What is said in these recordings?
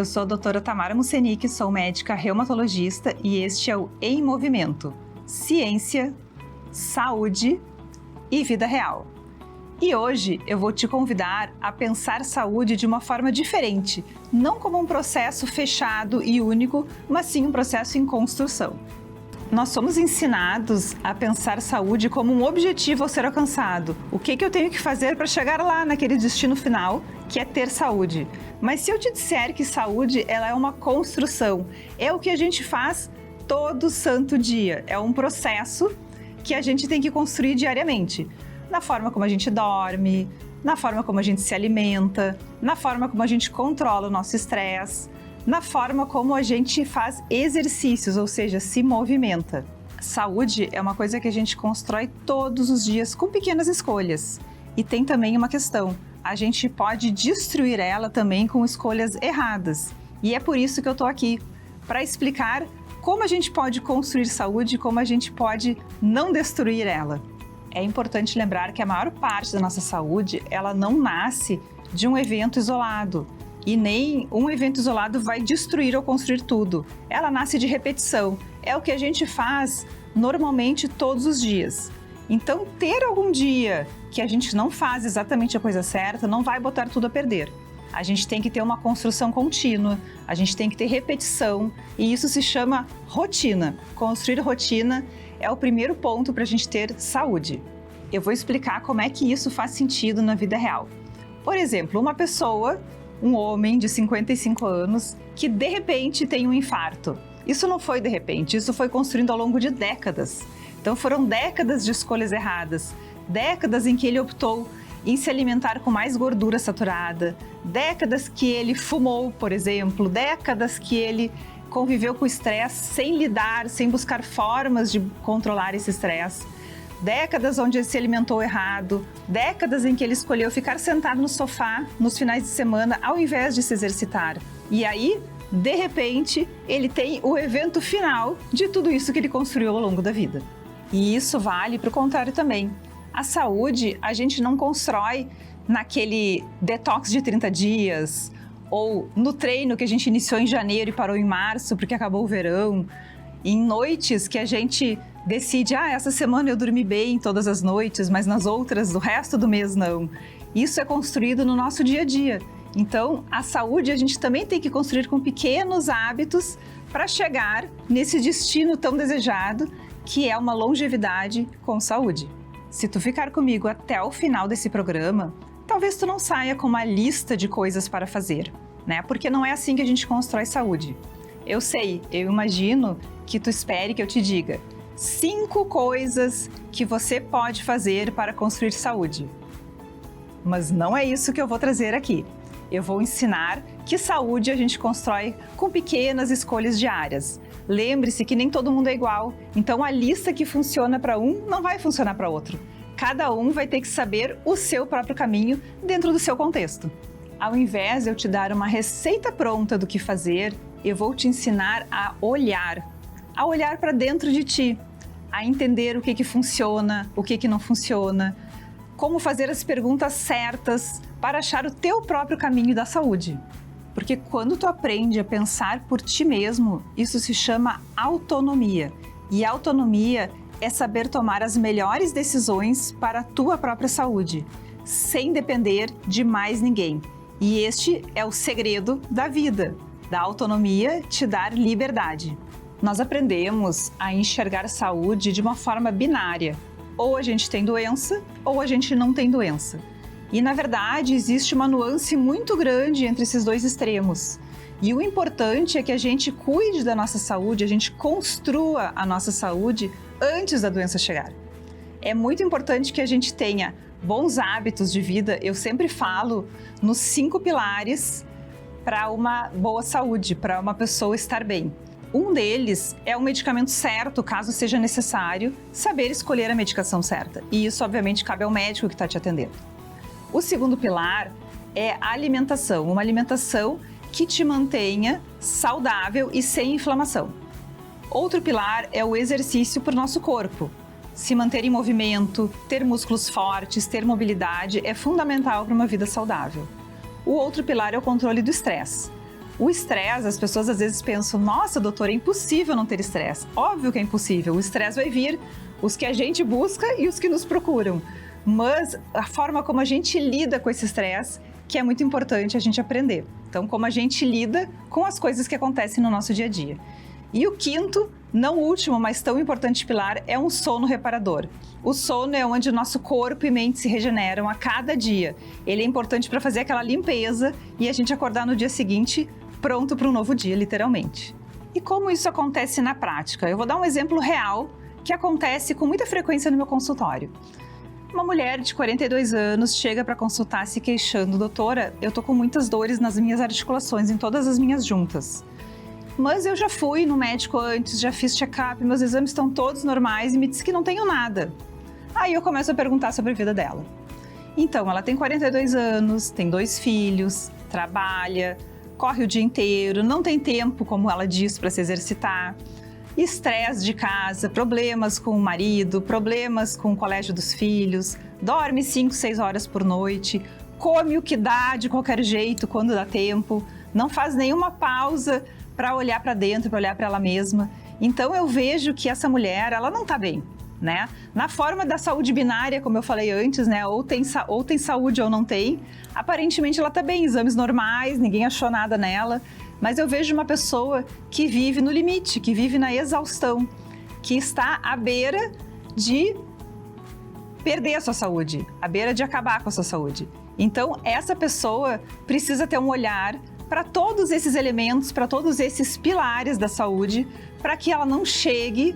eu sou a doutora Tamara Mussenic, sou médica reumatologista e este é o Em Movimento, Ciência, Saúde e Vida Real. E hoje eu vou te convidar a pensar saúde de uma forma diferente, não como um processo fechado e único, mas sim um processo em construção. Nós somos ensinados a pensar saúde como um objetivo a ser alcançado. O que eu tenho que fazer para chegar lá naquele destino final, que é ter saúde? Mas se eu te disser que saúde ela é uma construção, é o que a gente faz todo santo dia. É um processo que a gente tem que construir diariamente. Na forma como a gente dorme, na forma como a gente se alimenta, na forma como a gente controla o nosso estresse, na forma como a gente faz exercícios, ou seja, se movimenta. Saúde é uma coisa que a gente constrói todos os dias com pequenas escolhas. E tem também uma questão, a gente pode destruir ela também com escolhas erradas. E é por isso que eu estou aqui, para explicar como a gente pode construir saúde e como a gente pode não destruir ela. É importante lembrar que a maior parte da nossa saúde, ela não nasce de um evento isolado. E nem um evento isolado vai destruir ou construir tudo. Ela nasce de repetição. É o que a gente faz normalmente todos os dias. Então, ter algum dia que a gente não faz exatamente a coisa certa, não vai botar tudo a perder. A gente tem que ter uma construção contínua, a gente tem que ter repetição, e isso se chama rotina. Construir rotina é o primeiro ponto para a gente ter saúde. Eu vou explicar como é que isso faz sentido na vida real. Por exemplo, uma pessoa, um homem de 55 anos, que de repente tem um infarto. Isso não foi de repente, isso foi construindo ao longo de décadas. Então foram décadas de escolhas erradas, décadas em que ele optou em se alimentar com mais gordura saturada, décadas que ele fumou, por exemplo, décadas que ele conviveu com o estresse sem lidar, sem buscar formas de controlar esse estresse, décadas onde ele se alimentou errado, décadas em que ele escolheu ficar sentado no sofá nos finais de semana ao invés de se exercitar. E aí, de repente, ele tem o evento final de tudo isso que ele construiu ao longo da vida. E isso vale para o contrário também. A saúde a gente não constrói naquele detox de 30 dias ou no treino que a gente iniciou em janeiro e parou em março porque acabou o verão, em noites que a gente decide, essa semana eu dormi bem todas as noites, mas nas outras, do resto do mês não. Isso é construído no nosso dia a dia. Então, a saúde a gente também tem que construir com pequenos hábitos para chegar nesse destino tão desejado, que é uma longevidade com saúde. Se tu ficar comigo até o final desse programa, talvez tu não saia com uma lista de coisas para fazer, né? Porque não é assim que a gente constrói saúde. Eu sei, eu imagino que tu espere que eu te diga 5 coisas que você pode fazer para construir saúde. Mas não é isso que eu vou trazer aqui. Eu vou ensinar que saúde a gente constrói com pequenas escolhas diárias. Lembre-se que nem todo mundo é igual, então a lista que funciona para um não vai funcionar para outro. Cada um vai ter que saber o seu próprio caminho dentro do seu contexto. Ao invés de eu te dar uma receita pronta do que fazer, eu vou te ensinar a olhar para dentro de ti, a entender o que funciona, o que não funciona, como fazer as perguntas certas para achar o teu próprio caminho da saúde. Porque quando tu aprende a pensar por ti mesmo, isso se chama autonomia. E autonomia é saber tomar as melhores decisões para a tua própria saúde, sem depender de mais ninguém. E este é o segredo da vida, da autonomia te dar liberdade. Nós aprendemos a enxergar saúde de uma forma binária. Ou a gente tem doença, ou a gente não tem doença. E, na verdade, existe uma nuance muito grande entre esses dois extremos. E o importante é que a gente cuide da nossa saúde, a gente construa a nossa saúde antes da doença chegar. É muito importante que a gente tenha bons hábitos de vida. Eu sempre falo nos 5 pilares para uma boa saúde, para uma pessoa estar bem. Um deles é o medicamento certo, caso seja necessário, saber escolher a medicação certa. E isso, obviamente, cabe ao médico que está te atendendo. O segundo pilar é a alimentação, uma alimentação que te mantenha saudável e sem inflamação. Outro pilar é o exercício para o nosso corpo. Se manter em movimento, ter músculos fortes, ter mobilidade é fundamental para uma vida saudável. O outro pilar é o controle do estresse. O estresse, as pessoas às vezes pensam, nossa, doutor, é impossível não ter estresse. Óbvio que é impossível, o estresse vai vir, os que a gente busca e os que nos procuram. Mas a forma como a gente lida com esse estresse, que é muito importante a gente aprender. Então, como a gente lida com as coisas que acontecem no nosso dia a dia. E o quinto, não último, mas tão importante pilar, é um sono reparador. O sono é onde o nosso corpo e mente se regeneram a cada dia. Ele é importante para fazer aquela limpeza e a gente acordar no dia seguinte pronto para um novo dia, literalmente. E como isso acontece na prática? Eu vou dar um exemplo real que acontece com muita frequência no meu consultório. Uma mulher de 42 anos chega para consultar se queixando, doutora, eu tô com muitas dores nas minhas articulações, em todas as minhas juntas. Mas eu já fui no médico antes, já fiz check-up, meus exames estão todos normais e me disse que não tenho nada. Aí eu começo a perguntar sobre a vida dela. Então, ela tem 42 anos, tem 2 filhos, trabalha, corre o dia inteiro, não tem tempo, como ela diz, para se exercitar. Estresse de casa, problemas com o marido, problemas com o colégio dos filhos, dorme 5, 6 horas por noite, come o que dá de qualquer jeito quando dá tempo, não faz nenhuma pausa para olhar para dentro, para olhar para ela mesma. Então eu vejo que essa mulher, ela não está bem, né? Na forma da saúde binária, como eu falei antes, né? Ou tem saúde ou não tem. Aparentemente ela está bem, exames normais, ninguém achou nada nela. Mas eu vejo uma pessoa que vive no limite, que vive na exaustão, que está à beira de perder a sua saúde, à beira de acabar com a sua saúde. Então, essa pessoa precisa ter um olhar para todos esses elementos, para todos esses pilares da saúde, para que ela não chegue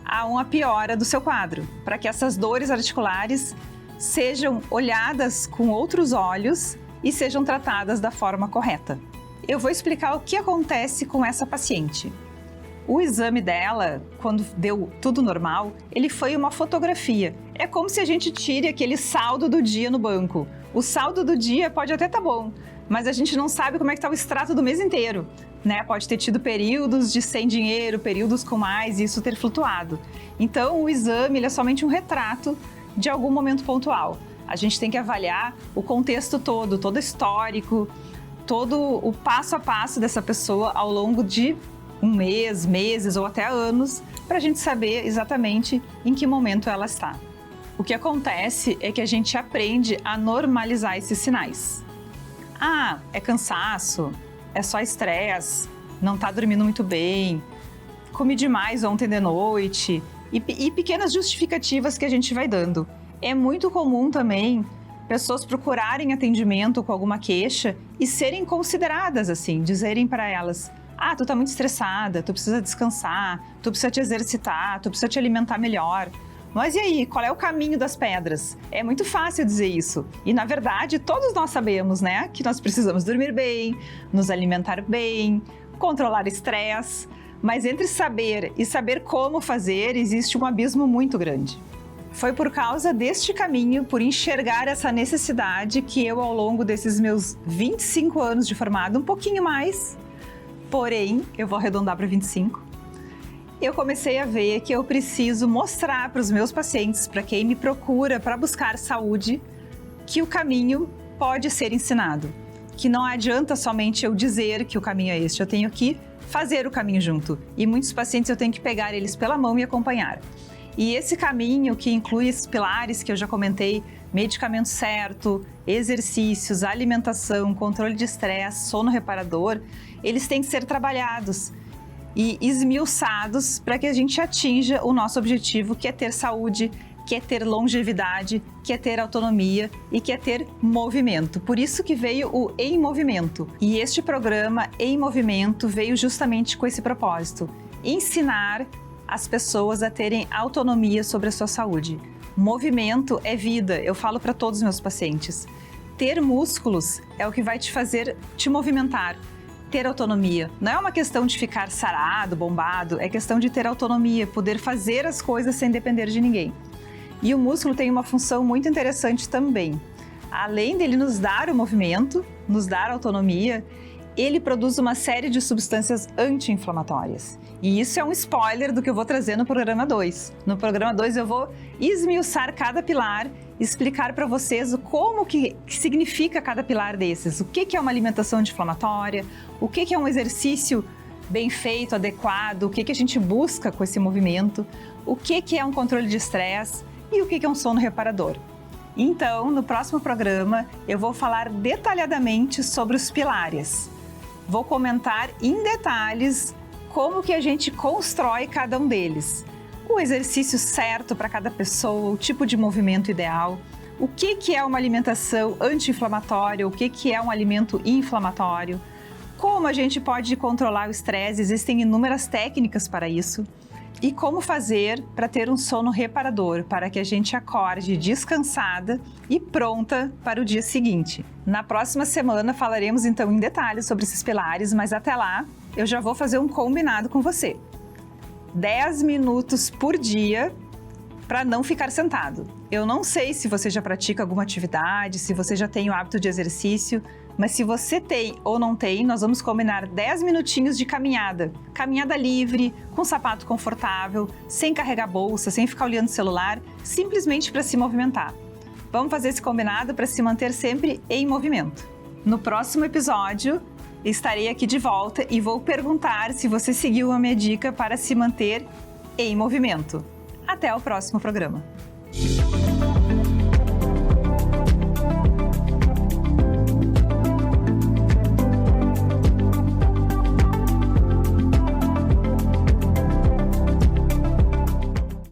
a uma piora do seu quadro, para que essas dores articulares sejam olhadas com outros olhos e sejam tratadas da forma correta. Eu vou explicar o que acontece com essa paciente. O exame dela, quando deu tudo normal, ele foi uma fotografia. É como se a gente tire aquele saldo do dia no banco. O saldo do dia pode até estar bom, mas a gente não sabe como é que está o extrato do mês inteiro, né? Pode ter tido períodos de sem dinheiro, períodos com mais, e isso ter flutuado. Então, o exame ele é somente um retrato de algum momento pontual. A gente tem que avaliar o contexto todo, todo histórico, todo o passo a passo dessa pessoa ao longo de um mês, meses ou até anos, para a gente saber exatamente em que momento ela está. O que acontece é que a gente aprende a normalizar esses sinais. Ah, é cansaço, é só estresse, não está dormindo muito bem, comi demais ontem de noite, e pequenas justificativas que a gente vai dando. É muito comum também pessoas procurarem atendimento com alguma queixa e serem consideradas assim, dizerem para elas, ah, tu tá muito estressada, tu precisa descansar, tu precisa te exercitar, tu precisa te alimentar melhor. Mas e aí, qual é o caminho das pedras? É muito fácil dizer isso. E na verdade, todos nós sabemos, né, que nós precisamos dormir bem, nos alimentar bem, controlar estresse. Mas entre saber e saber como fazer, existe um abismo muito grande. Foi por causa deste caminho, por enxergar essa necessidade, que eu, ao longo desses meus 25 anos de formado, um pouquinho mais, porém, eu vou arredondar para 25, eu comecei a ver que eu preciso mostrar para os meus pacientes, para quem me procura para buscar saúde, que o caminho pode ser ensinado. Que não adianta somente eu dizer que o caminho é este, eu tenho que fazer o caminho junto. E muitos pacientes eu tenho que pegar eles pela mão e acompanhar. E esse caminho, que inclui esses pilares que eu já comentei, medicamento certo, exercícios, alimentação, controle de estresse, sono reparador, eles têm que ser trabalhados e esmiuçados para que a gente atinja o nosso objetivo, que é ter saúde, que é ter longevidade, que é ter autonomia e que é ter movimento. Por isso que veio o Em Movimento. E este programa Em Movimento veio justamente com esse propósito: ensinar as pessoas a terem autonomia sobre a sua saúde. Movimento é vida, eu falo para todos os meus pacientes. Ter músculos é o que vai te fazer te movimentar. Ter autonomia não é uma questão de ficar sarado, bombado, é questão de ter autonomia, poder fazer as coisas sem depender de ninguém. E o músculo tem uma função muito interessante também. Além dele nos dar o movimento, nos dar autonomia, ele produz uma série de substâncias anti-inflamatórias. E isso é um spoiler do que eu vou trazer no programa 2. No programa 2 eu vou esmiuçar cada pilar explicar para vocês como que significa cada pilar desses. O que é uma alimentação anti-inflamatória, o que é um exercício bem feito, adequado, o que a gente busca com esse movimento, o que é um controle de estresse e o que é um sono reparador. Então, no próximo programa, eu vou falar detalhadamente sobre os pilares. Vou comentar em detalhes como que a gente constrói cada um deles. O exercício certo para cada pessoa, o tipo de movimento ideal, o que é uma alimentação anti-inflamatória, o que é um alimento inflamatório, como a gente pode controlar o estresse, existem inúmeras técnicas para isso, e como fazer para ter um sono reparador, para que a gente acorde descansada e pronta para o dia seguinte. Na próxima semana falaremos então em detalhes sobre esses pilares, mas até lá eu já vou fazer um combinado com você. 10 minutos por dia para não ficar sentado. Eu não sei se você já pratica alguma atividade, se você já tem o hábito de exercício, mas se você tem ou não tem, nós vamos combinar 10 minutinhos de caminhada. Caminhada livre, com sapato confortável, sem carregar bolsa, sem ficar olhando o celular, simplesmente para se movimentar. Vamos fazer esse combinado para se manter sempre em movimento. No próximo episódio, estarei aqui de volta e vou perguntar se você seguiu a minha dica para se manter em movimento. Até o próximo programa.